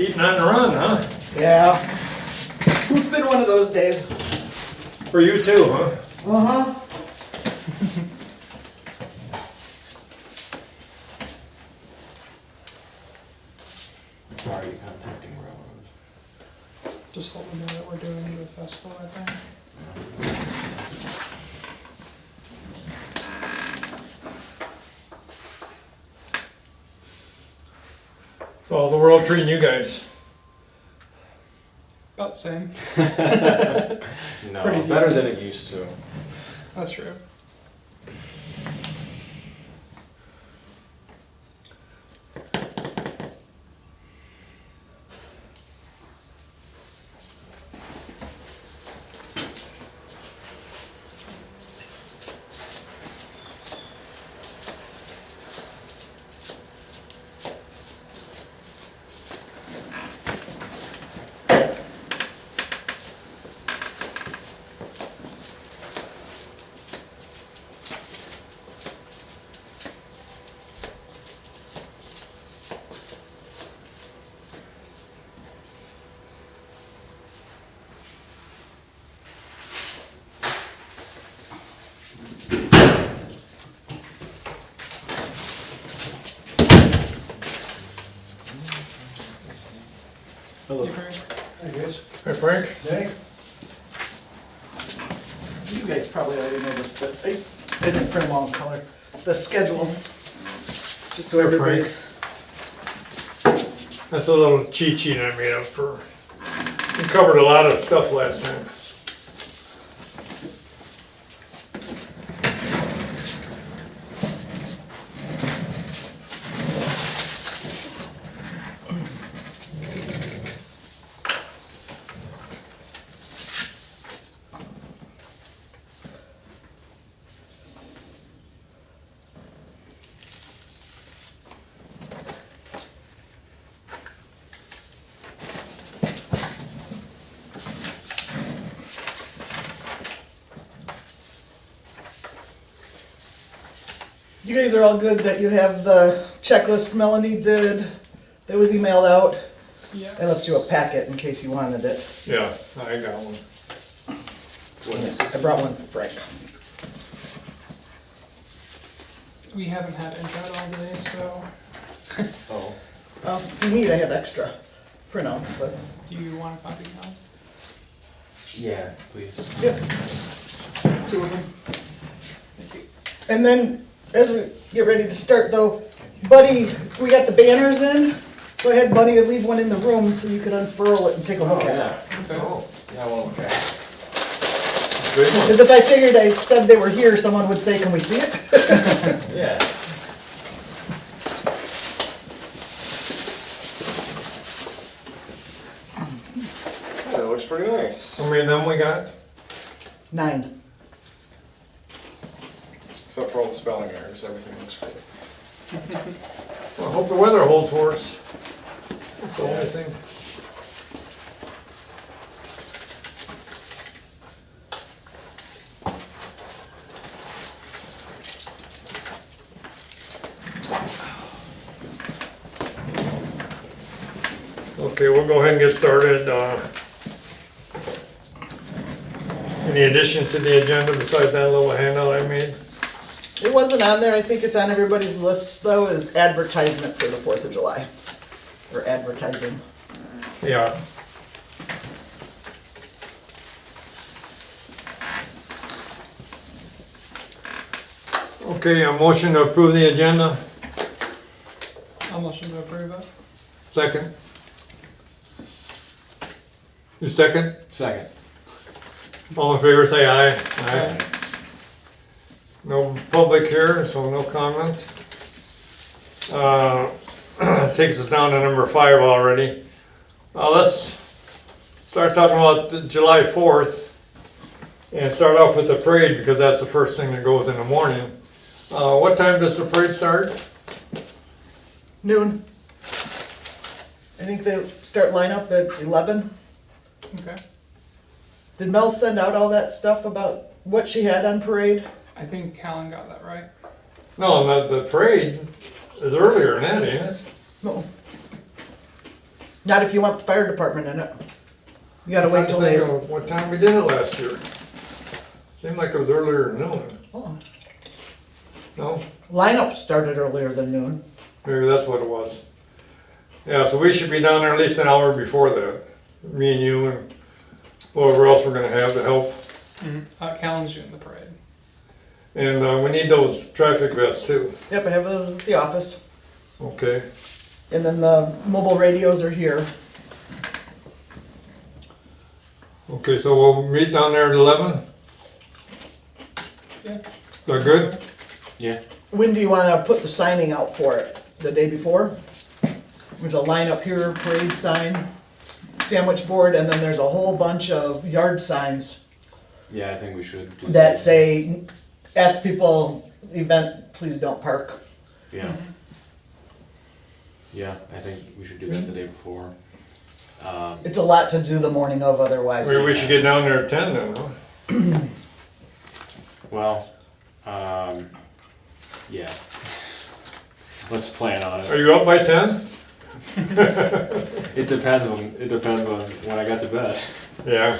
Eating on the run, huh? Yeah. It's been one of those days. For you too, huh? Uh-huh. How are you contacting railroad? Just let them know that we're doing the festival, I think. So how's the world treating you guys? About the same. No, Pretty better decent. than it used to. That's true. Hello. You heard? Hey guys. Hey Frank? Hey. You guys probably already know this, but I didn't print them all in color. The schedule, just so Hey, Frank. everybody's. That's a little cheat sheet I made up for. We covered a lot of stuff last time. You guys are all good that you have the checklist Melanie did that was emailed out. Yes. I left you a packet in case you wanted it. Yeah, I got one. What is this? I brought one for Frank. We haven't had intro all day, so Oh, If you need, I have extra printouts, but. do you want a copy now? yeah, please. Yep. 2 of them. Thank you. And then, as we get ready to start though, Buddy, we got the banners in, so I had Buddy leave one in the room so you could unfurl it and take a look Oh, at it. yeah. Oh, yeah, I want to look at it. Big one. Because if I figured I said they were here, someone would say, can we see it? Yeah. That looks pretty nice. How many of them we got? 9. Except for all the spelling errors, everything looks good. Well, I hope the weather holds for us. That's the only thing. Okay, we'll go ahead and get started. Any additions to the agenda besides that little handout I made? It wasn't on there, I think it's on everybody's list though, is advertisement for the 4th of July. Or advertising. Yeah. Okay, a motion to approve the agenda. I'll motion to approve it. Second. You second? Second. All in favor, say aye. Aye. No public here, so no comment. Takes us down to number 5 already. Let's start talking about the July 4th and start off with the parade because that's the first thing that goes in the morning. What time does the parade start? Noon. I think they start lineup at 11. Okay. Did Mel send out all that stuff about what she had on parade? I think Callan got that right. No, the parade is earlier than that, ain't it? No. Not if you want the fire department in it. You gotta I'm wait till trying to they. think of what time we did it last year. Seemed like it was earlier than noon. Oh, No? lineup started earlier than noon. Maybe that's what it was. Yeah, so we should be down there at least an hour before that. Me and you and whoever else we're gonna have to help. Callan's doing the parade. And we need those traffic vests too. Yep, I have those at the office. Okay. And then the mobile radios are here. Okay, so we'll meet down there at 11? Yeah. Is that good? Yeah. When do you wanna put the signing out for it? The day before? There's a line up here, parade sign, sandwich board, and then there's a whole bunch of yard signs Yeah, I think we should do that say, ask people, event, please don't park. Yeah. Yeah, I think we should do that the day before. It's a lot to do the morning of otherwise. Maybe we should get down there at 10 then, huh? Well, yeah. Let's plan on Are it. you up by 10? It depends on when I got to bed. Yeah.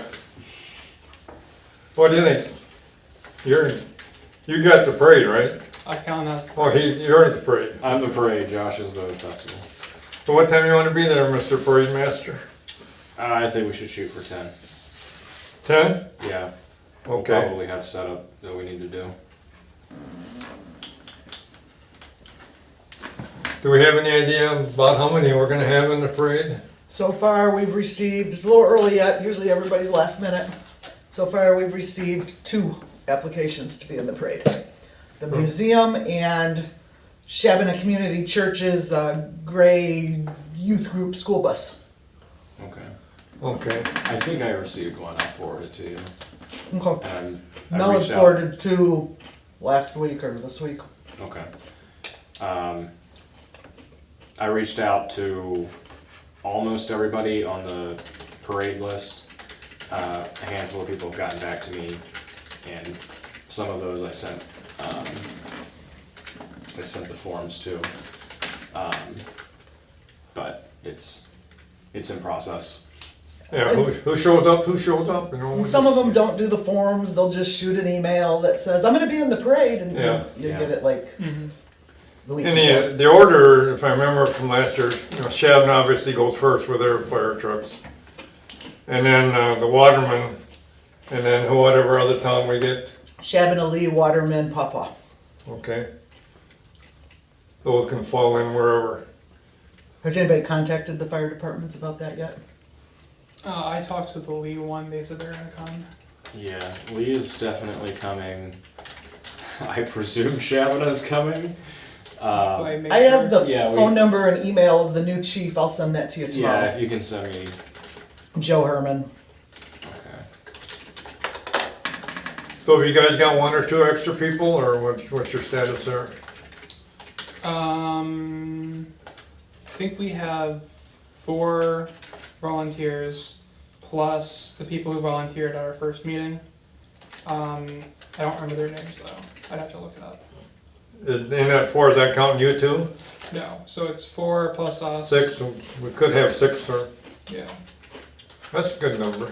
What do you think? You got the parade, right? Callan has. Oh, you're at the parade. I'm the parade, Josh is the festival. So what time you want to be there, Mr. Parade Master? I think we should shoot for 10. 10? Yeah. We'll Okay. probably have setup that we need to do. Do we have any idea about how many we're gonna have in the parade? So far, we've received, it's a little early yet, usually everybody's last minute. So far, we've received 2 applications to be in the parade. The museum and Shabbona Community Church's gray youth group school bus. Okay. Okay. I think I received one, I'll forward it to you. Okay. And Mel has forwarded 2 last week or this week. Okay. I reached out to almost everybody on the parade list. A handful of people have gotten back to me, and some of those I sent the forms to. But it's in process. Yeah, who shows up, you know? And some of them don't do the forms, they'll just shoot an email that says, I'm gonna be in the parade, and Yeah. you Yeah. get it like the week And before. the order, if I remember from last year, Shabbona obviously goes first with their fire trucks. And then the Waterman, and then whatever other town we get, Shabbona, Lee, Waterman, Papa. okay? Those can fall in wherever. Has anybody contacted the fire departments about that yet? I talked to the Lee one. They said they're gonna come. Yeah, Lee is definitely coming. I presume Shabona's coming. But make I have sure- the Yeah, we- phone number and email of the new chief, I'll send that to you Yeah, tomorrow. if you can send me. Joe Herman. Okay. So have you guys got 1 or 2 extra people, or what's your status there? I think we have 4 volunteers plus the people who volunteered at our first meeting. I don't remember their names though. I'd have to look it up. In that 4, is that counting you too? No, so it's 4 plus us. 6, so we could have 6, or, Yeah. that's a good number.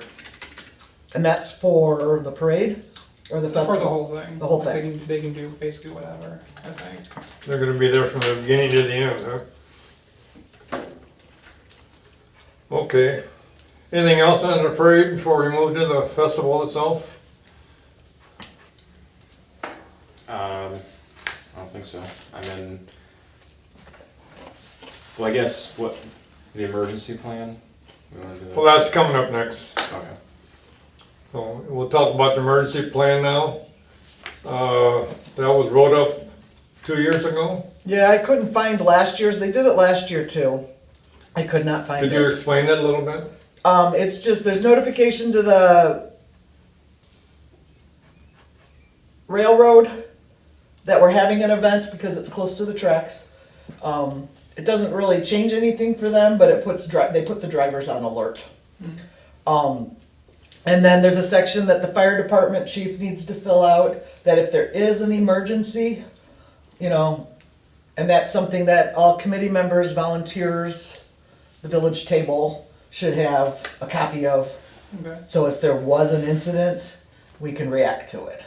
And that's for the parade or the festival? For the whole thing. The whole thing. They can do basically whatever, I think. They're gonna be there from the beginning to the end, huh? Okay. Anything else on the parade before we move to the festival itself? I don't think so. I mean, well, I guess the emergency plan? We wanna do that? Well, that's coming up next. Okay. So we'll talk about the emergency plan now. That was wrote up 2 years ago. Yeah, I couldn't find last year's, they did it last year too. I could not find Could you it. explain that a little bit? It's just, there's notification to the railroad that we're having an event because it's close to the tracks. It doesn't really change anything for them, but it puts, they put the drivers on alert. And then there's a section that the fire department chief needs to fill out, that if there is an emergency, you know, and that's something that all committee members, volunteers, the village table should have a copy of. Okay. So if there was an incident, we can react to it.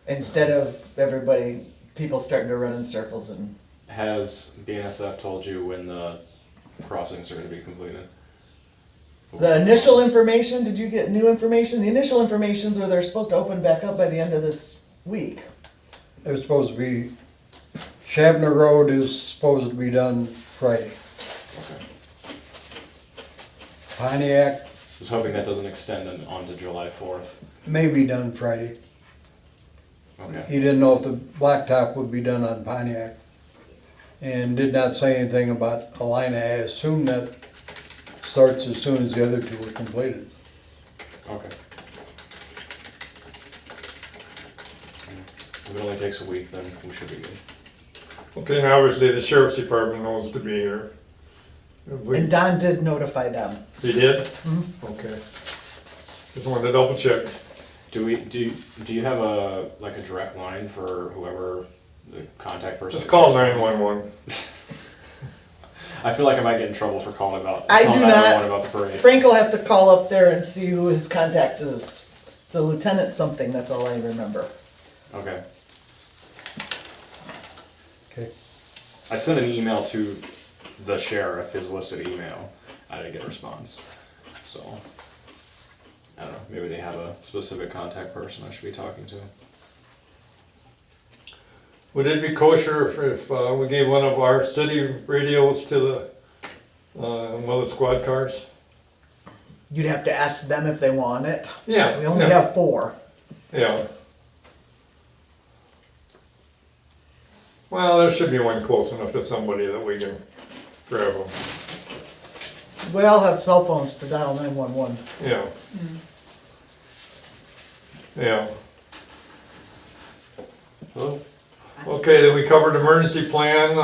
Instead of people starting to run in circles and, Has BNSF told you when the crossings are gonna be completed? the initial information, did you get new information? The initial information's where they're supposed to open back up by the end of this week. They're supposed to be, Shabbona Road is supposed to be done Friday. Okay. Pontiac I was hoping that doesn't extend on to July 4th. may be done Friday. Okay. He didn't know if the blacktop would be done on Pontiac. And did not say anything about Alina. I assume that starts as soon as the other two are completed. Okay. If it only takes a week, then we should be good. Okay, and obviously the sheriff's department knows to be here. And Don did notify them. He did? Okay. Just wanted to double check. Do you have a direct line for whoever the contact person? Just call 911. I feel like I might get in trouble for calling I do not. 911 about the parade. Frank will have to call up there and see who his contact is. It's a lieutenant something, that's all I remember. Okay. Okay. I sent an email to the sheriff, his listed email. I didn't get a response. So, I don't know, maybe they have a specific contact person I should be talking to. Would it be kosher if we gave one of our city radios to the one of the squad cars? You'd have to ask them if they want it. Yeah. We only yeah. have 4. Yeah. Well, there should be one close enough to somebody that we can grab them. We all have cell phones to dial 911. Yeah. Yeah. Hello? Okay, then we covered emergency plan,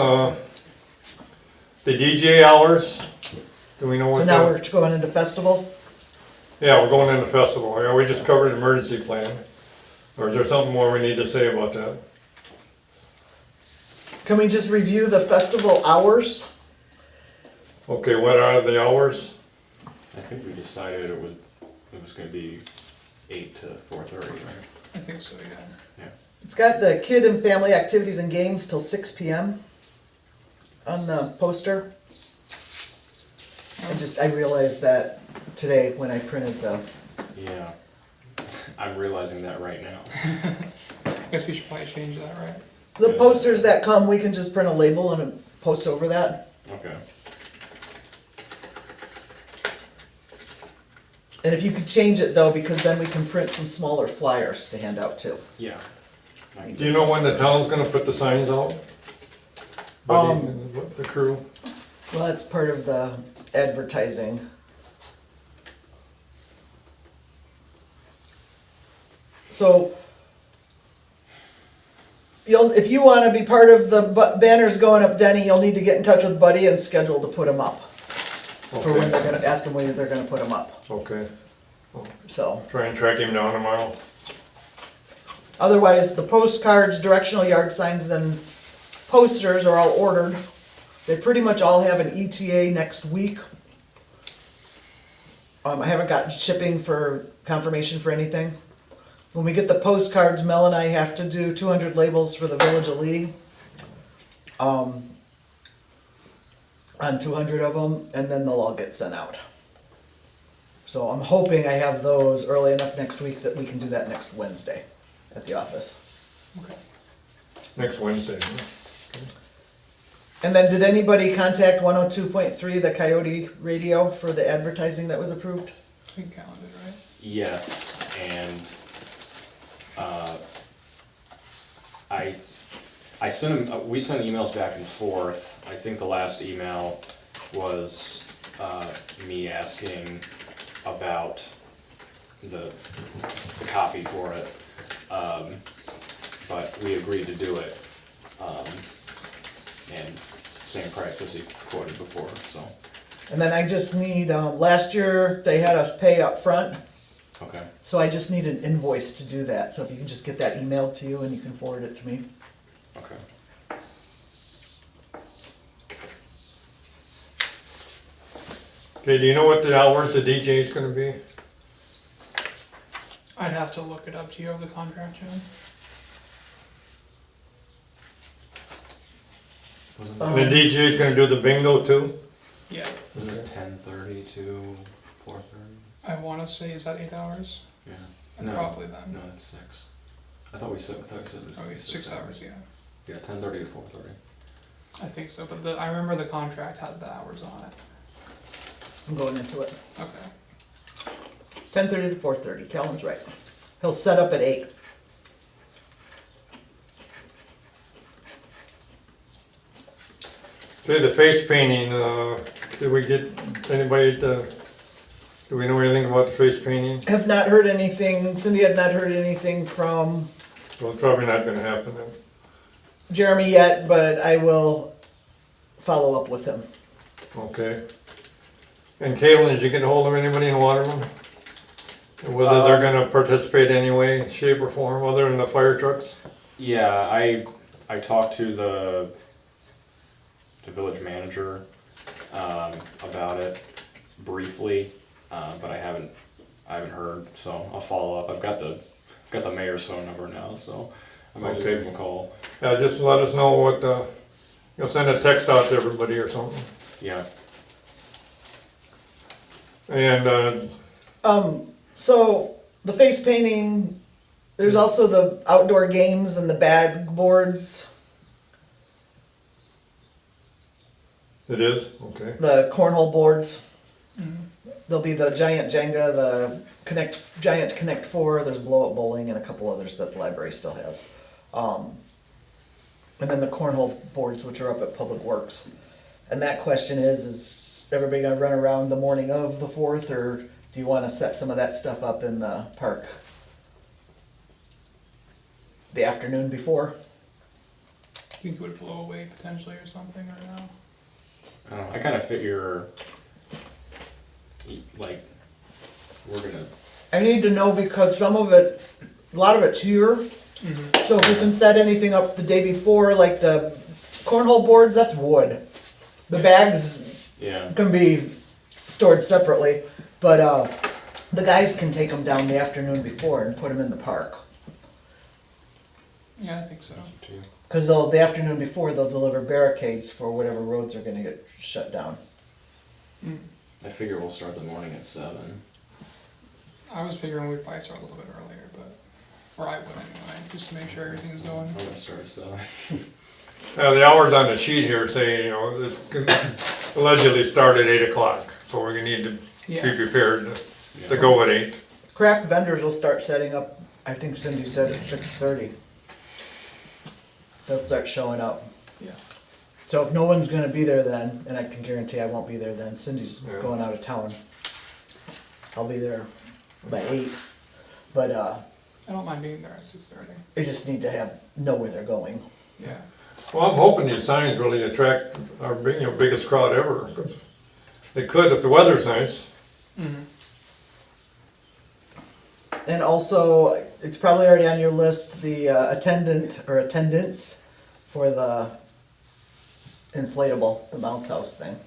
the DJ hours. Do we know what? So now that- we're going into festival. Yeah, we're going into festival. Yeah, we just covered emergency plan. Or is there something more we need to say about that? Can we just review the festival hours? Okay, what are the hours? I think we decided it was gonna be 8 to 4:30, right? I think so, yeah. Yeah. It's got the kid and family activities and games till 6 p.m. on the poster. I realized that today when I printed the, Yeah. I'm realizing that right now. I guess we should probably change that, right? the posters that come, we can just print a label and post over that. Okay. And if you could change it though, because then we can print some smaller flyers to hand out too. Yeah. Do you know when the town's gonna put the signs out? Buddy and the crew? Well, that's part of the advertising. So, if you wanna be part of the banners going up Denny, you'll need to get in touch with Buddy and schedule to put them up. For when they're gonna, ask him when they're gonna put them up, Okay, so. try and track him down tomorrow. Otherwise, the postcards, directional yard signs, and posters are all ordered. They pretty much all have an ETA next week. I haven't gotten shipping for confirmation for anything. When we get the postcards, Mel and I have to do 200 labels for the Village of Lee. On 200 of them, and then they'll all get sent out. So I'm hoping I have those early enough next week that we can do that next Wednesday at the office. Next Wednesday. And then did anybody contact 102.3, the Coyote radio, for the advertising that was approved? I think calendar, right? Yes, and I sent him, we sent emails back and forth. I think the last email was me asking about the copy for it. But we agreed to do it. And same price as he quoted before, so, And then I just need, last year they had us pay up front, okay. so I just need an invoice to do that. So if you can just get that emailed to you and you can forward it to me. Okay. Okay, do you know what the hours the DJ is gonna be? I'd have to look it up. Do you have the contract, Jen? Wasn't Um, And the DJ is gonna do the bingo too? Yeah. wasn't it 10:30 to 4:30? I want to say, is that 8 hours? Yeah. No, Probably then. no, that's 6. I thought we said it was Oh, 6 hours, yeah. Yeah, 10:30 to 4:30. I think so, but I remember the contract had the hours on it. I'm going into it. Okay. 10:30 to 4:30, Calvin's right. He'll set up at 8. Okay, the face painting, did we get anybody to, do we know anything about the face painting? Have not heard anything, Cindy had not heard anything from Well, it's probably not gonna happen then. Jeremy yet, but I will follow up with him. Okay. And Caitlin, did you get a hold of anybody in Waterman? And whether they're gonna participate anyway, shape or form, other than the fire trucks? Yeah, I talked to the village manager about it briefly, but I haven't heard, so I'll follow up. I've got the mayor's phone number now, so I might just Okay. give him a call. Yeah, just let us know what, you'll send a text out to everybody or something. Yeah. And, So the face painting, there's also the outdoor games and the bag boards, it is, okay. the cornhole boards. Mhm. There'll be the giant Jenga, the giant Connect 4, there's blow up bowling and a couple others that the library still has. And then the cornhole boards, which are up at Public Works. And that question is everybody gonna run around the morning of the 4th, or do you wanna set some of that stuff up in the park the afternoon before? Think it would blow away potentially or something, or no? I don't know, I kind of figure, like, we're gonna, I need to know because some of it, a lot of it's here. Mm-hmm. So if we can set anything up the day before, like the cornhole boards, that's wood. The bags yeah. can be stored separately, but the guys can take them down the afternoon before and put them in the park. Yeah, I think so. Too. Because the afternoon before, they'll deliver barricades for whatever roads are gonna get shut down. Mm. I figure we'll start the morning at 7. I was figuring we'd probably start a little bit earlier, but, or I would anyway, just to make sure everything's going. I'm gonna start at 7. The hours on the sheet here say, you know, it's gonna allegedly start at 8 o'clock, so we're gonna need to be Yeah. prepared to go at 8. Craft vendors will start setting up, I think Cindy said at 6:30. They'll start showing up. Yeah. So if no one's gonna be there then, and I can guarantee I won't be there then, Cindy's Yeah. going out of town. I'll be there by 8, but I don't mind being there at 6:30. they just need to know where they're going. Yeah. Well, I'm hoping these signs really attract our biggest crowd ever. 'Cause they could if the weather's nice. Mm-hmm. And also, it's probably already on your list, the attendance for the inflatable, the bounce house thing.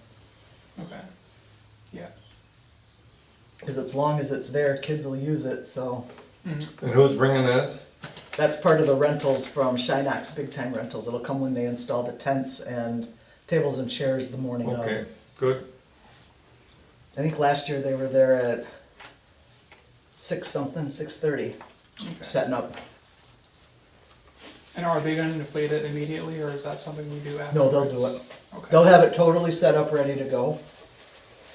Okay. Yeah. Because as long as it's there, kids will use it, so Mm-hmm. And who's bringing that? that's part of the rentals from Shinox Big Time Rentals. It'll come when they install the tents and tables and chairs the morning of. Okay, good. I think last year they were there at 6:30, Okay. setting up. And are they gonna inflate it immediately, or is that something we do after? No, they'll do it. Okay. They'll have it totally set up, ready to go.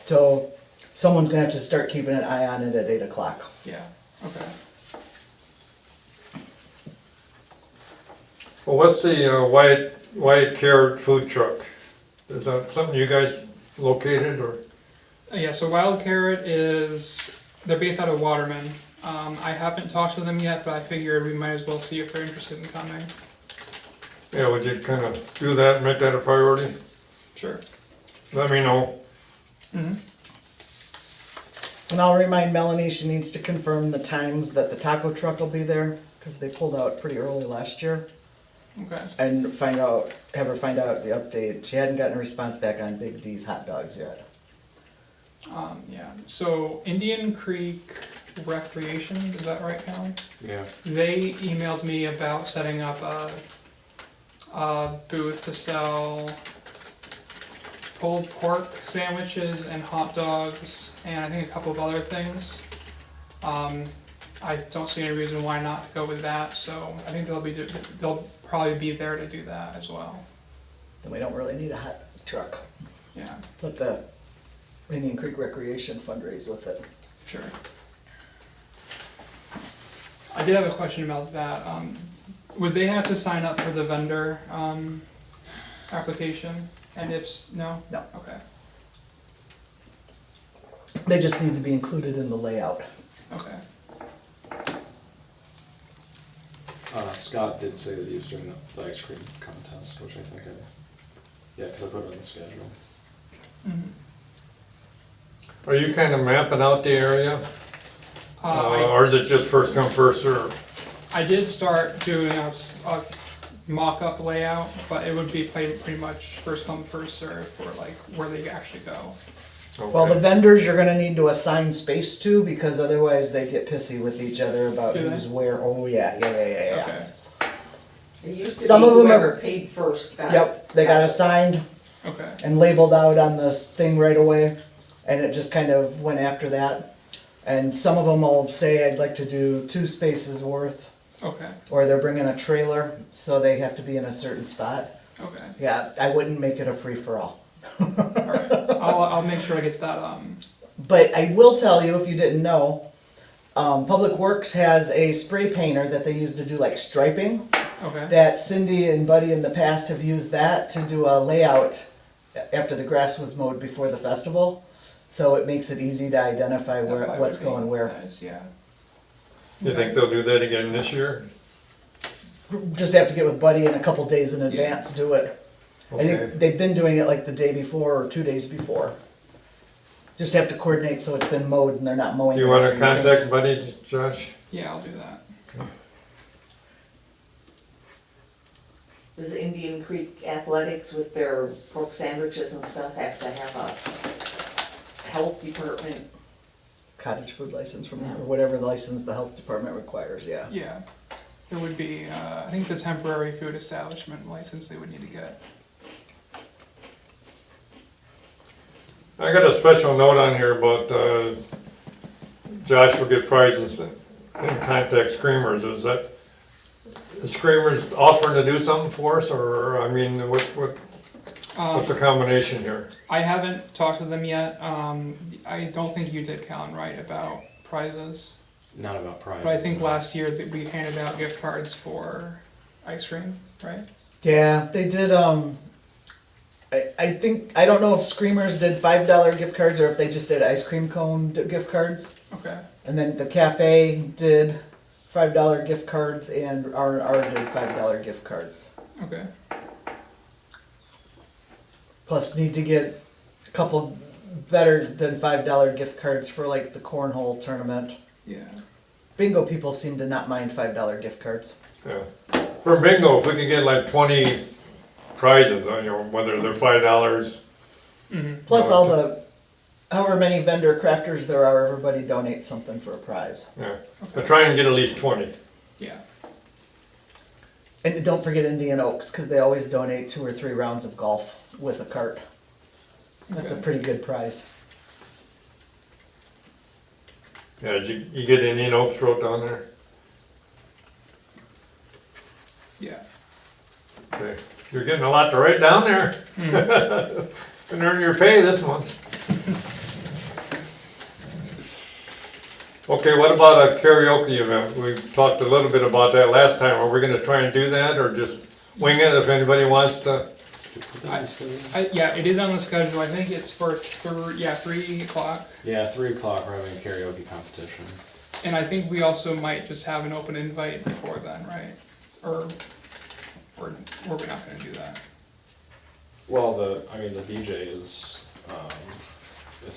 So someone's gonna have to start keeping an eye on it at 8 o'clock. Yeah, okay. Well, what's the Wyatt Carrot food truck? Is that something you guys located or? Yeah, so Wild Carrot they're based out of Waterman. I haven't talked to them yet, but I figured we might as well see if they're interested in coming. Yeah, would you kind of do that and make that a priority? Sure. Let me know. Mm-hmm. And I'll remind Melanie she needs to confirm the times that the taco truck will be there, because they pulled out pretty early last year. Okay. And have her find out the update. She hadn't gotten a response back on Big D's hot dogs yet. Yeah, so Indian Creek Recreation, is that right, Callan? Yeah. They emailed me about setting up a booth to sell pulled pork sandwiches and hot dogs, and I think a couple of other things. I don't see any reason why not to go with that, so I think they'll probably be there to do that as well. Then we don't really need a hot truck. Yeah, Let the Indian Creek Recreation fundraise with it. sure. I did have a question about that. Would they have to sign up for the vendor application? And if no? No. Okay. They just need to be included in the layout. Okay. Scott did say that he was doing the ice cream contest, which I think yeah, because I put it on the schedule. Mhm. Are you kind of mapping out the area? I Or is it just first come, first serve? I did start doing a mock-up layout, but it would be pretty much first come, first serve for like where they actually go. Well, the Okay. vendors you're gonna need to assign space to, because otherwise they get pissy with each other about Do they? who's where. Oh, yeah. Okay, It used to Some be of them are- whoever paid first got. Yep, they got assigned okay, and labeled out on this thing right away, and it just kind of went after that. And some of them will say, I'd like to do 2 spaces worth, okay, or they're bringing a trailer, so they have to be in a certain spot. okay. Yeah, I wouldn't make it a free-for-all. Alright, I'll make sure I get that, But I will tell you, if you didn't know, Public Works has a spray painter that they use to do like striping. okay, That Cindy and Buddy in the past have used that to do a layout after the grass was mowed before the festival. So it makes it easy to identify That where, probably what's would be going where. nice, yeah. You think they'll do that again this year? Just have to get with Buddy and a couple days in Yeah. advance, do it. I Okay. think they've been doing it like the day before or 2 days before. Just have to coordinate so it's been mowed and they're not mowing. Do you it wanna after the paint. contact Buddy, Josh? Yeah, I'll do that. Does Indian Creek Athletics with their pork sandwiches and stuff have to have a health department? Cottage food license from, or whatever license the health department requires, yeah. Yeah, it would be, I think it's a temporary food establishment license they would need to get. I got a special note on here about, Josh will get prizes and contact Screamers. Is that, is Screamers offering to do something for us, or, I mean, what's the combination here? I haven't talked to them yet, I don't think you did, Callan, right, about prizes? Not about prizes. But I think no. last year that we handed out gift cards for ice cream, right? Yeah, they did, I think, I don't know if Screamers did $5 gift cards or if they just did ice cream cone gift cards. Okay, And then the cafe did $5 gift cards and R&R did $5 gift cards. okay, Plus need to get a couple better than $5 gift cards for like the cornhole tournament. yeah, Bingo people seem to not mind $5 gift cards. Yeah. For bingo, if we could get like 20 prizes, you know, whether they're $5. mm-hmm, Plus all the, however many vendor crafters there are, everybody donates something for a prize. Yeah, but try and get at least 20. yeah, And don't forget Indian Oaks, because they always donate 2 or 3 rounds of golf with a cart. That's a Okay. pretty good prize. Yeah, did you get Indian Oaks wrote down there? yeah. Okay. You're getting a lot to write down there. Can earn your pay this month. Okay, what about a karaoke event? We talked a little bit about that last time. Are we gonna try and do that, or just wing it if anybody wants to? Did you put that on the schedule? Yeah, it is on the schedule, I think it's for 3 o'clock. Yeah, 3 o'clock, we're having a karaoke competition. And I think we also might just have an open invite before then, right? Or we're not gonna do that. Well, the DJ is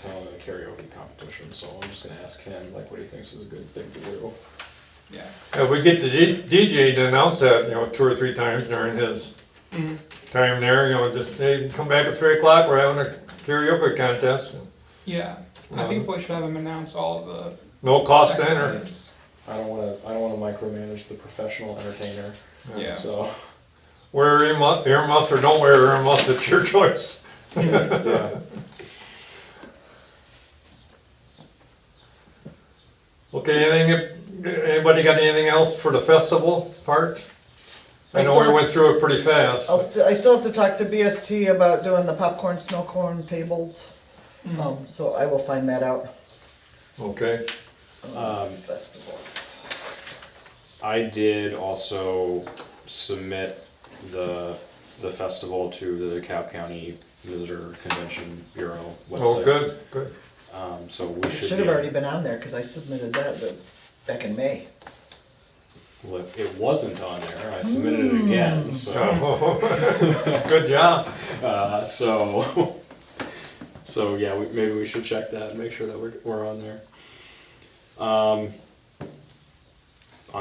having a karaoke competition, so I'm just gonna ask him, like, what he thinks is a good thing to do. Yeah. If we get the DJ to announce that, you know, 2 or 3 times during his Mhm. time there, you know, just, hey, come back at 3 o'clock, we're having a karaoke contest. Yeah, I think we should have them announce all of the No cost to enter. activities. I don't wanna micromanage the professional entertainer, Yeah. so, Wear earmuffs or don't wear earmuffs, it's your choice. yeah. Okay, anybody got anything else for the festival part? I know we went through it pretty fast. I still have to talk to BST about doing the popcorn, snow cone tables. So I will find that out. Okay, Festival. I did also submit the festival to the DeKalb County Visitor Convention Bureau website. oh, good, good. So we It should should be, have already been on there, cause I submitted that back in May. well, it wasn't on there, I submitted it again, so, Oh, good job. so yeah, maybe we should check that and make sure that we're on there. On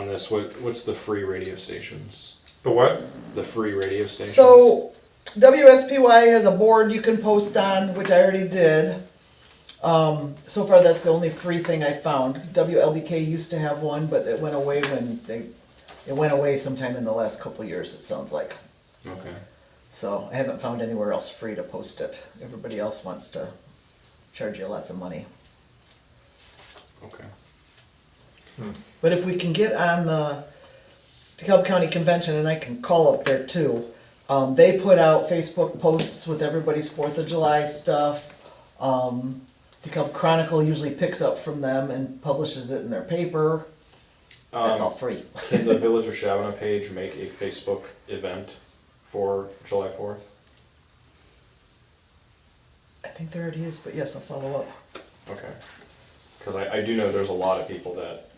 this, what's the free radio stations? The what? The free radio stations? So, WSPY has a board you can post on, which I already did. So far, that's the only free thing I found. WLBK used to have one, but it went away it went away sometime in the last couple of years, it sounds like. Okay. So I haven't found anywhere else free to post it. Everybody else wants to charge you lots of money. Okay. But if we can get on the DeKalb County Convention, and I can call up there too, they put out Facebook posts with everybody's 4th of July stuff. DeKalb Chronicle usually picks up from them and publishes it in their paper. That's all free. Can the Village of Shabbona page make a Facebook event for July 4th? I think there already is, but yes, I'll follow up. Okay. Because I do know there's a lot of people that,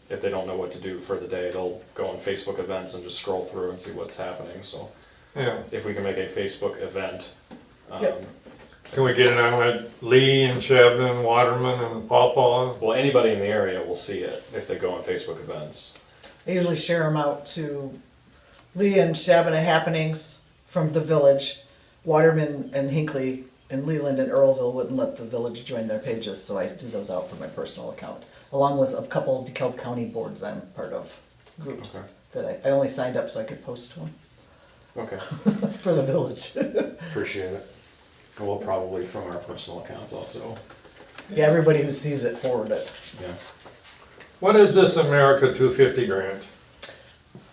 if they don't know what to do for the day, they'll go on Facebook events and just scroll through and see what's happening, so Yeah, if we can make a Facebook event, Yep. can we get it on like Lee and Shabbona and Waterman and Pawpaw? well, anybody in the area will see it if they go on Facebook events. I usually share them out to Lee and Shabbona happenings from the village. Waterman and Hinckley and Leland and Earlville wouldn't let the village join their pages, so I do those out for my personal account, along with a couple of DeKalb County boards I'm part of, groups, Okay. that I only signed up so I could post to them Okay, for the village. appreciate it. Well, probably from our personal accounts also, Yeah, everybody who sees it forward it. yeah. What is this America 250 grant?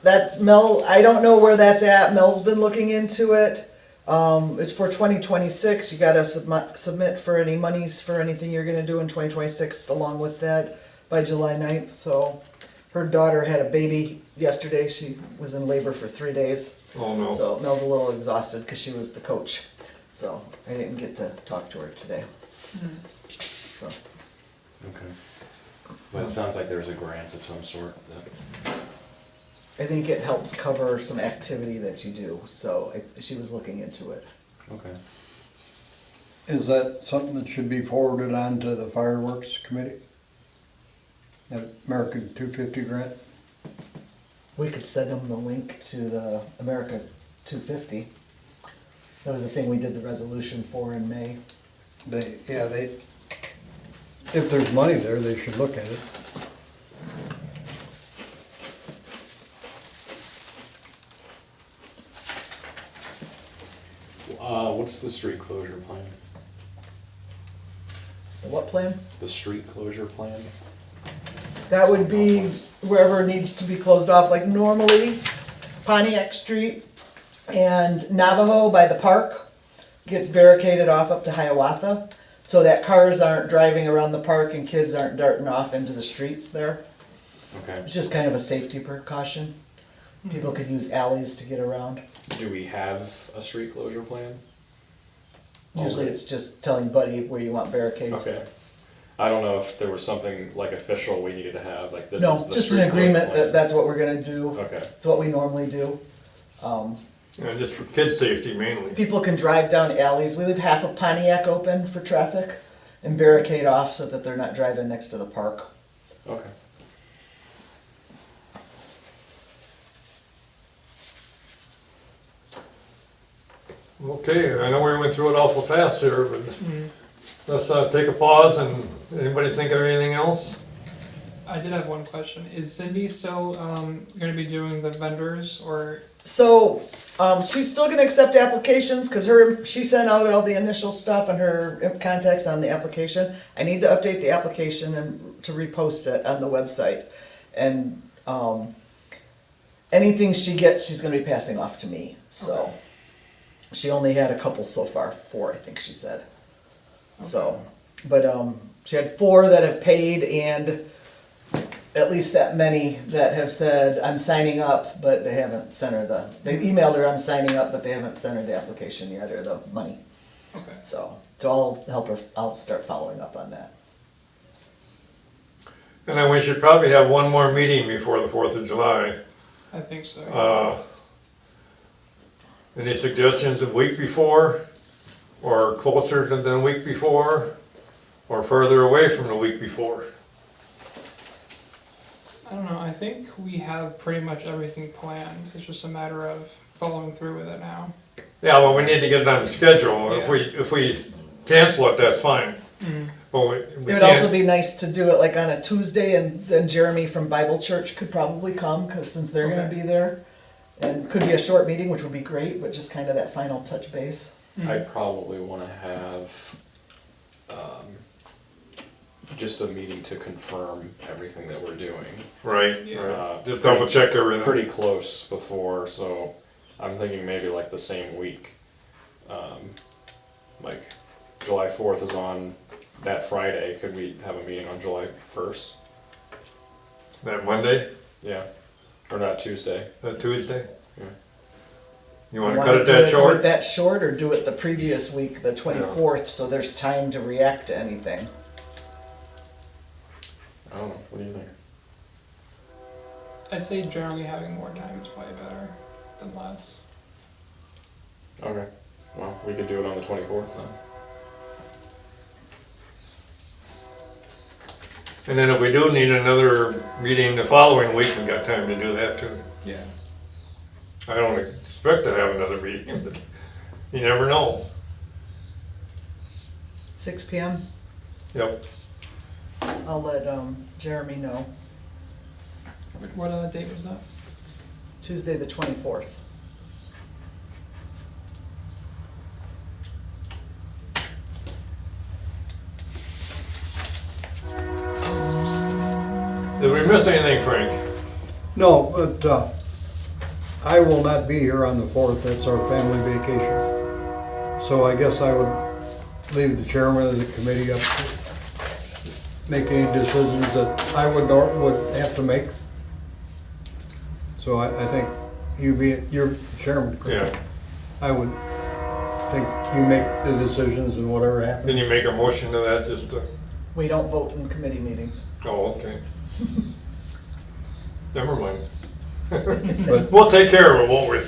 That's Mel, I don't know where that's at, Mel's been looking into it. It's for 2026, you gotta submit for any monies for anything you're gonna do in 2026 along with that by July 9th, so. Her daughter had a baby yesterday, she was in labor for 3 days, Oh, no. so Mel's a little exhausted because she was the coach. So I didn't get to talk to her today. So, Okay. But it sounds like there's a grant of some sort that, I think it helps cover some activity that you do, so she was looking into it. okay. Is that something that should be forwarded on to the fireworks committee? That American 250 grant? We could send them the link to the America 250. That was the thing we did the resolution for in May. If there's money there, they should look at it. What's the street closure plan? The what plan? The street closure plan? That would be wherever needs to be closed off, like normally Pontiac Street and Navajo by the park gets barricaded off up to Hiawatha, so that cars aren't driving around the park and kids aren't darting off into the streets there. Okay. It's just kind of a safety precaution. People could use alleys to get around. Do we have a street closure plan? Usually it's just telling Buddy where you want barricades. Okay. I don't know if there was something like official we needed to have, like this is No, the just street an agreement closure that that's what we're gonna do. plan. Okay, It's what we normally do. Yeah, just for kids' safety mainly. People can drive down alleys. We leave half of Pontiac open for traffic and barricade off so that they're not driving next to the park. okay. Okay, I know we went through it awful fast here, but let's take a pause and anybody think of anything else? I did have one question. Is Cindy still gonna be doing the vendors or? So, she's still gonna accept applications, cause she sent out all the initial stuff and her contacts on the application. I need to update the application and to repost it on the website. And, anything she gets, she's gonna be passing off to me, so. She only had a couple so far, 4, I think she said. So, but, she had 4 that have paid and at least that many that have said, I'm signing up, but they haven't sent her they emailed her, I'm signing up, but they haven't sent her the application yet or the money. Okay. So I'll help her, I'll start following up on that. And then we should probably have one more meeting before the 4th of July. I think so. Any suggestions a week before, or closer than a week before, or further away from the week before? I don't know, I think we have pretty much everything planned. It's just a matter of following through with it now. Yeah, well, we need to get it on the schedule. Yeah. If we cancel it, that's fine. Mm. But we It would can't. also be nice to do it like on a Tuesday, and then Jeremy from Bible Church could probably come, cause since they're gonna Okay. be there. And could be a short meeting, which would be great, but just kind of that final touch base. I probably wanna have, just a meeting to confirm everything that we're doing. Right, Yeah. right. Just double check everything. Pretty close before, so I'm thinking maybe like the same week. Like July 4th is on that Friday, could we have a meeting on July 1st? That Monday, Yeah, or not Tuesday? that Tuesday? Yeah. You wanna Want cut it do that With short? that short, or do it the previous week, the 24th, so there's time to react to anything? I don't know, what do you think? I'd say generally having more time is probably better than less. Okay, well, we could do it on the 24th then. And then if we do need another meeting the following week, we got time to do that too. Yeah. I don't expect to have another meeting, but you never know. 6 PM? Yep. I'll let Jeremy know. What date was that? Tuesday, the 24th. Did we miss anything, Frank? No, but, I will not be here on the 4th, that's our family vacation. So I guess I would leave the chairman of the committee up to make any decisions that I would have to make. So I think you're chairman, correct? Yeah. I would think you make the decisions and whatever Can happens. you make a motion to that, just to, We don't vote in committee meetings. oh, okay. Never mind. But We'll take care of it, won't we?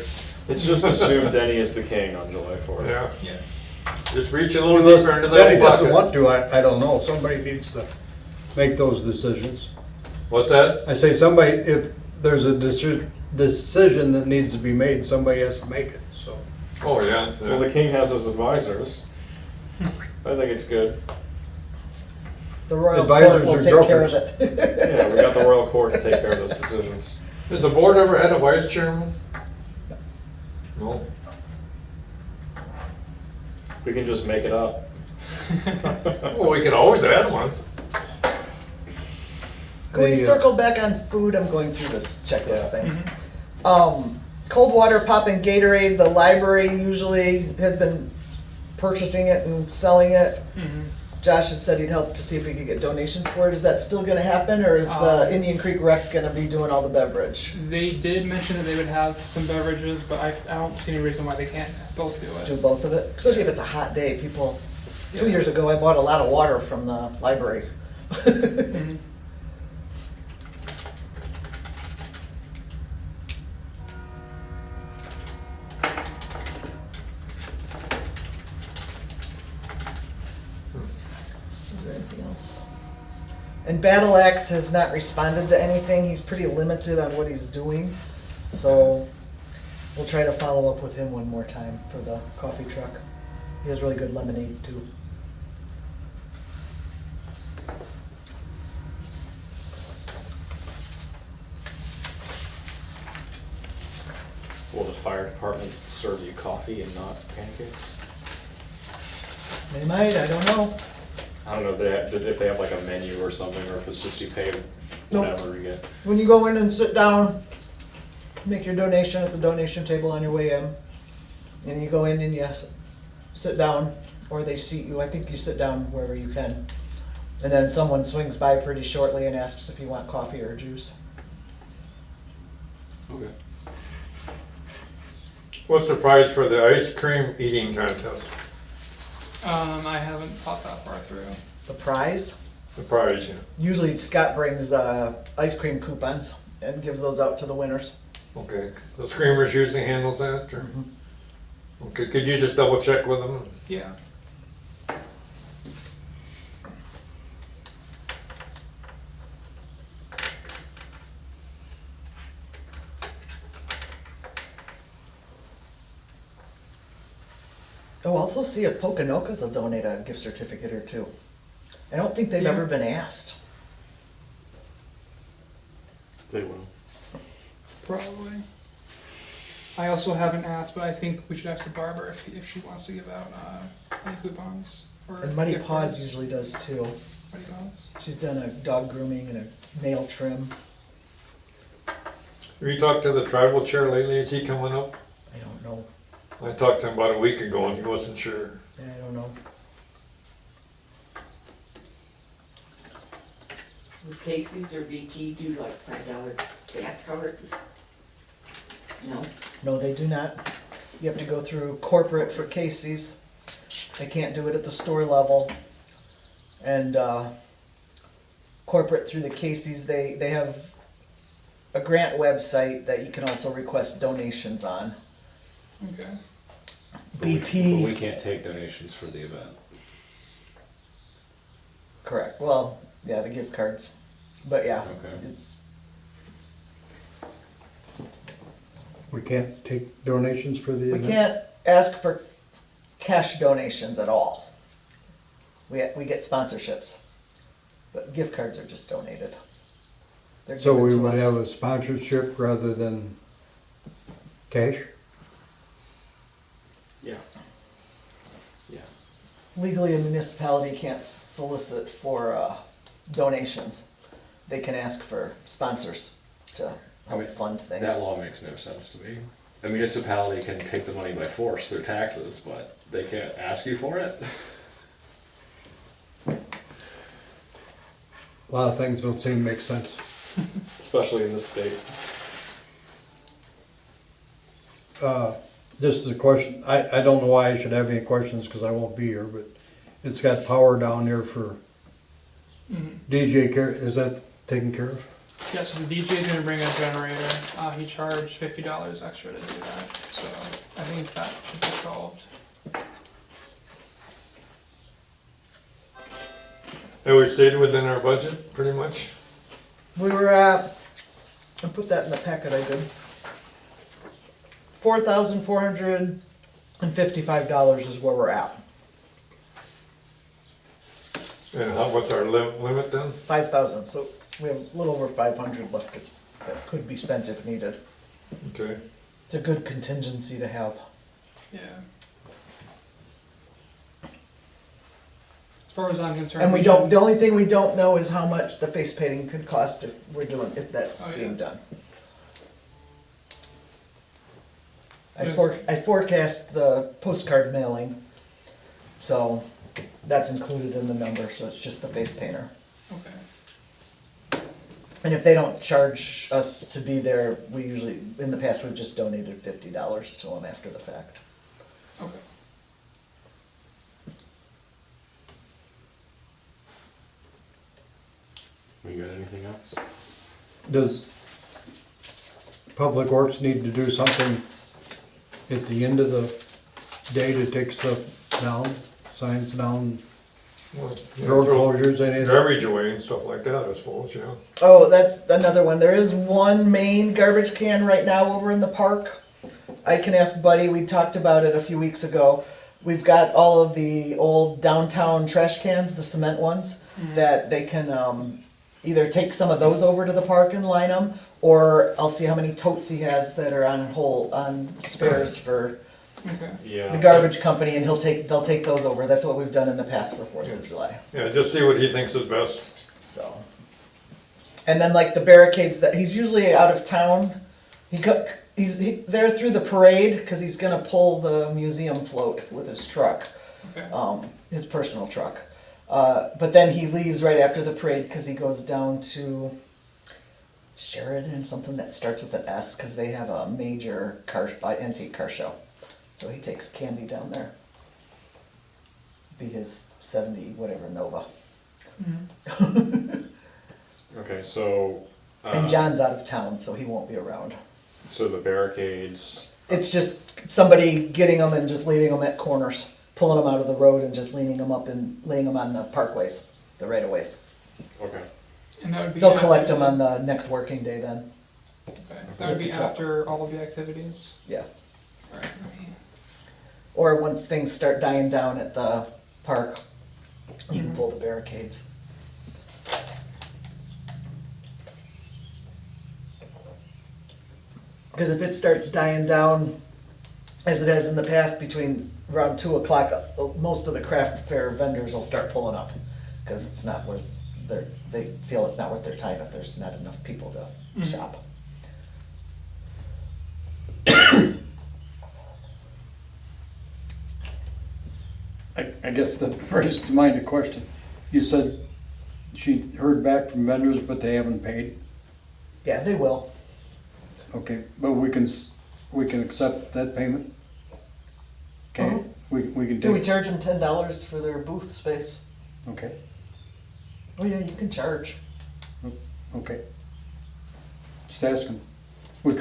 It's just assumed Denny is the king on July 4th. Yeah, Yes. just reach a little unless deeper into Betty that doesn't bucket. want to, I don't know, somebody needs to make those decisions. What's that? I say somebody, if there's a decision that needs to be made, somebody has to make it, so. Oh, yeah. Well, the king has his advisors. I think it's good. The royal Advisors court will are take care of jokers. it. Yeah, we got the royal court to take care of those decisions. Has the board ever had a vice chairman? No. We can just make it up. Well, we could always add one. Can we The, circle back on food? I'm going through this checklist Yeah. thing. Cold water pop and Gatorade, the library usually has been purchasing it and selling it. Mm-hmm. Josh had said he'd help to see if we could get donations for it. Is that still gonna happen, or is the Indian Creek Rec gonna be doing all the beverage? They did mention that they would have some beverages, but I don't see any reason why they can't both do Do it. both of it? Especially if it's a hot day, people, 2 Yeah. years ago, I bought a lot of water from the library. Mhm. Is there anything else? And Battle Axe has not responded to anything. He's pretty limited on what he's doing. So we'll try to follow up with him one more time for the coffee truck. He has really good lemonade too. Will the fire department serve you coffee and not pancakes? They might, I don't know. I don't know if they have like a menu or something, or if it's just you pay Nope. whatever you get. When you go in and sit down, make your donation at the donation table on your way in. And you go in and yes, sit down, or they seat you. I think you sit down wherever you can. And then someone swings by pretty shortly and asks if you want coffee or juice. Okay. What's the prize for the ice cream eating contest? I haven't thought that far through. The prize? The prize, yeah. Usually Scott brings ice cream coupons and gives those out to the winners. Okay, the Screamers usually handles that, or? Okay, could you just double check with them? Yeah. Oh, also see if Poconokas will donate a gift certificate or two. I don't think they've Yeah. ever been asked. They will. Probably. I also haven't asked, but I think we should ask the barber if she wants to give out any coupons or And Muddy gift Paws cards. usually does too. Muddy Paws. She's done a dog grooming and a nail trim. Have you talked to the tribal chair lately? Is he coming up? I don't know. I talked to him about a week ago and he wasn't sure. I don't know. Would Casey's or VP do like $5 gas cards? No? No, they do not. You have to go through corporate for Casey's. They can't do it at the store level. And corporate through the Casey's, they have a grant website that you can also request donations on. Okay. But we BP, can't take donations for the event. correct. Well, yeah, the gift cards. But yeah, Okay. it's, We can't take donations for the we event? can't ask for cash donations at all. We get sponsorships, but gift cards are just donated. They're So given we to would us. have a sponsorship rather than cash? Yeah. Yeah. Legally, a municipality can't solicit for donations. They can ask for sponsors to help Wait, fund things. That law makes no sense to me. A municipality can take the money by force through taxes, but they can't ask you for it? A lot of things don't seem to make sense. Especially in this state. This is a question, I don't know why I should have any questions, because I won't be here, but it's got power down there for DJ care, is that taken care of? Yeah, so the DJ's gonna bring a generator. He charged $50 extra to do that, so I think that should be solved. Have we stayed within our budget, pretty much? We were at, I put that in the packet I did. $4,455 is where we're at. And what's our limit then? 5,000, so we have a little over 500 left that could be spent if needed. Okay. It's a good contingency to have. Yeah. As far as I'm concerned. And we should- don't, the only thing we don't know is how much the face painting could cost if that's Oh, yeah. being done. Yes. I forecast the postcard mailing, so that's included in the number, so it's just the face painter. Okay. And if they don't charge us to be there, we usually, in the past, we've just donated $50 to them after the fact. Okay. You got anything else? Does Public Works need to do something at the end of the day to take stuff down, signs down, Well, road throw closures, any of that? Garbage away and stuff like that, I suppose, yeah. Oh, that's another one. There is one main garbage can right now over in the park. I can ask Buddy, we talked about it a few weeks ago. We've got all of the old downtown trash cans, the cement ones, that they can either take some of those over to the park and line them, or I'll see how many totes he has that are on spares for Okay. Yeah. the garbage company, and they'll take those over. That's what we've done in the past for 4th of July, Yeah, just see what he thinks is best. so. And then like the barricades that, he's usually out of town. He's there through the parade, cause he's gonna pull the museum float with his truck, Okay. his personal truck. But then he leaves right after the parade, cause he goes down to Sheridan, something that starts with an S, cause they have a major antique car show. So he takes Candy down there. Be his 70 whatever Nova. Okay, so. And John's out of town, so he won't be around. So the barricades, It's just somebody getting them and just leaving them at corners, pulling them out of the road and just leaning them up and laying them on the parkways, the right of ways. okay, And that would be. They'll collect after- them on the next working day then. Okay. That would be With the truck. after all of the activities. Yeah. Alright. Or once things start dying down at the park, you can pull the barricades. Because if it starts dying down, as it has in the past, between around 2 o'clock, most of the craft fair vendors will start pulling up. Because it's not worth they feel it's not worth their time if there's not enough people to shop. I guess that brings to mind a question. You said she heard back from vendors, but they haven't paid? Yeah, they will. Okay, but we can accept that payment? Okay, Uh-huh. we can Do we take, charge them $10 for their booth space? okay, Oh yeah, you can charge. okay. Just asking. We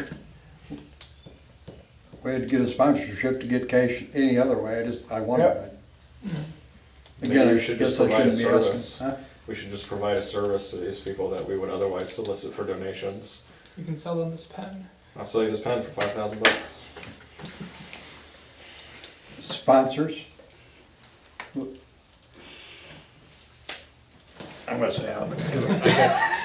had to get a sponsorship to get cash any other way, I wanted Yep. that. maybe Again, I we should guess just I provide a shouldn't be asking. service. Huh? We should just provide a service to these people that we would otherwise solicit for donations. You can sell them this pen. I'll sell you this pen for $5,000. Sponsors? I'm gonna say out.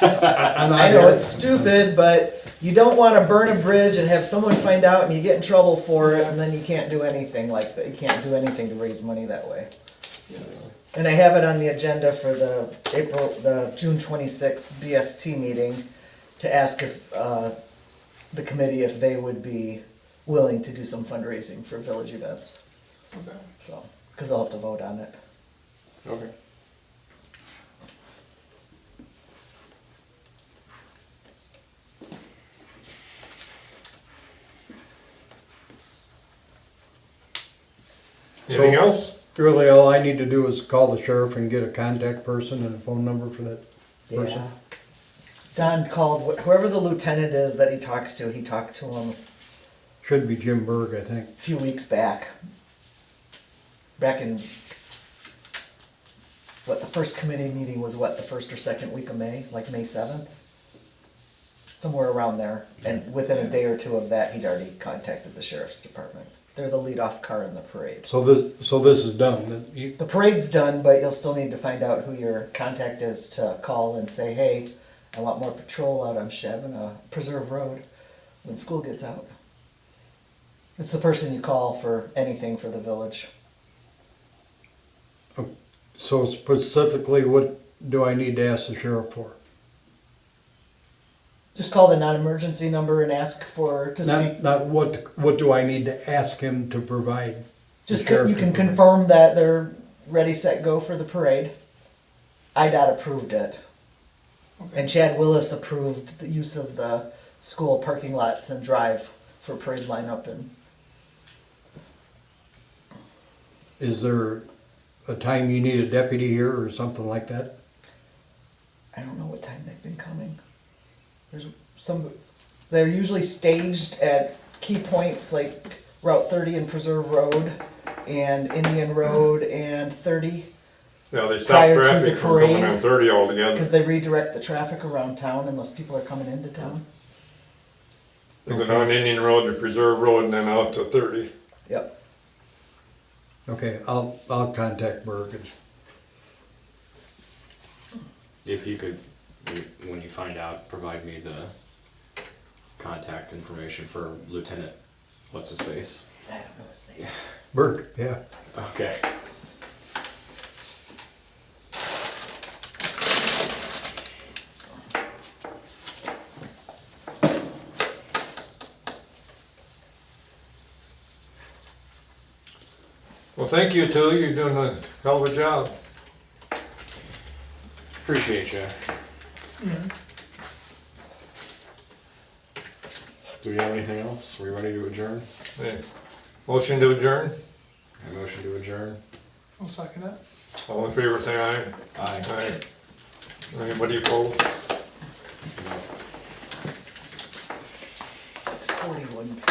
I know it's stupid, but you don't wanna burn a bridge and have someone find out and you get in trouble for it, and then you can't do anything like that. You can't do anything to raise money that way. And I have it on the agenda for the June 26th BST meeting to ask if, the committee if they would be willing to do some fundraising for village events, Okay. so, cause they'll have to vote on it. Okay. Anything else? Really, all I need to do is call the sheriff and get a contact person and a phone number for that person. Yeah. Don called, whoever the lieutenant is that he talks to, he talked to him Should be Jim Berg, I think. a few weeks back. Back in, the first committee meeting was the first or second week of May, like May 7th? Somewhere around there, and within a day or two of that, he'd already contacted the sheriff's department. They're the lead-off car in the parade. So this is done, that you, The parade's done, but you'll still need to find out who your contact is to call and say, hey, I want more patrol out on Shabbona Preserve Road when school gets out. It's the person you call for anything for the village. so specifically, what do I need to ask the sheriff for? Just call the non-emergency number and ask to speak. Not what do I need to ask him to provide? Just The sheriff you can to provide. confirm that they're ready, set, go for the parade. IDOT approved it. Okay. And Chad Willis approved the use of the school parking lots and drive for parade lineup, and Is there a time you need a deputy here or something like that? I don't know what time they've been coming. They're usually staged at key points like Route 30 and Preserve Road and Indian Road and 30, Yeah, they stop Prior to the traffic from coming parade. on 30 altogether. because they redirect the traffic around town unless people are coming into town. They go down Indian Road to Preserve Road and then out to 30. Yep. Okay, I'll contact Berg. If you could, when you find out, provide me the contact information for Lieutenant, what's his face? I don't know his name. Burke, yeah. Okay. Well, thank you two, you're doing a hell of a job. Appreciate you. Do we have anything else? Are we ready to adjourn? Hey, motion to adjourn, A motion to adjourn? I'll second it. all in favor say aye. Aye. Aye. Anybody opposed? 6:41 p.m.